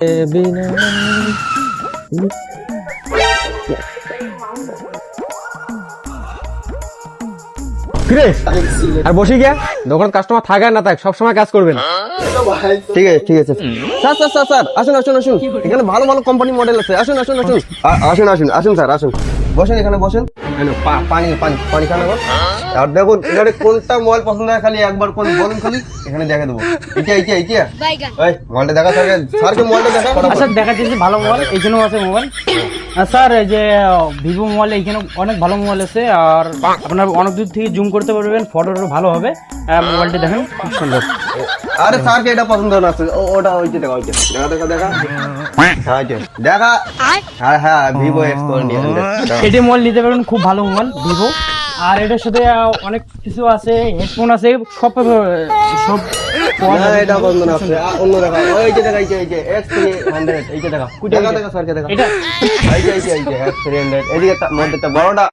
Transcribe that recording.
বিনা কিরে আর বসে গিয়া দোকান কাস্টমার থাকে আর না থাকে সবসময় কাজ করবেন। ঠিক আছে ঠিক আছে স্যার স্যার স্যার স্যার আসুন আসুন আসুন, এখানে ভালো ভালো কোম্পানি মডেল আছে, আসুন আসুন আসুন আসুন আসুন আসুন স্যার আসুন, বসেন এখানে বসেন। পানি পানি পানি খান এখন। আর দেখুন এখানে কোনটা মোবাইল পছন্দ হয় খালি একবার কোন বলুন খালি, এখানে দেখে দেবো। এইটা এইটা এইটা এই মোবাইলটা দেখা স্যারকে, স্যারকে মোবাইলটা দেখা। আচ্ছা দেখাচ্ছি ভালো মোবাইল, এইখানেও আছে মোবাইল। স্যার এই যে ভিভো মোবাইল, এইখানে অনেক ভালো মোবাইল আছে, আর আপনার অনেক দূর থেকে জুম করতে পারবেন, ফটোটা ভালো হবে। মোবাইলটা দেখেন খুব সুন্দর। আরে স্যারকে এটা পছন্দ না, ওটা ওইটা দেখা, ওইটা দেখা দেখা দেখা হ্যাঁ দেখা। হ্যাঁ হ্যাঁ ভিভো X20। এটি মোবাইল নিতে পারবেন, খুব ভালো মোবাইল ভিভো। আর এটার সাথে অনেক কিছু আছে, হেডফোন আছে, সব সব পাওয়া না যাবে। এটা পছন্দ না আছে, অন্য দেখা, ওই যে দেখা, এই যে X300 এইটা দেখা, দেখা দেখা স্যারকে দেখা, এটা এই যে X300 এদিকে মধ্যেটা বড়টা।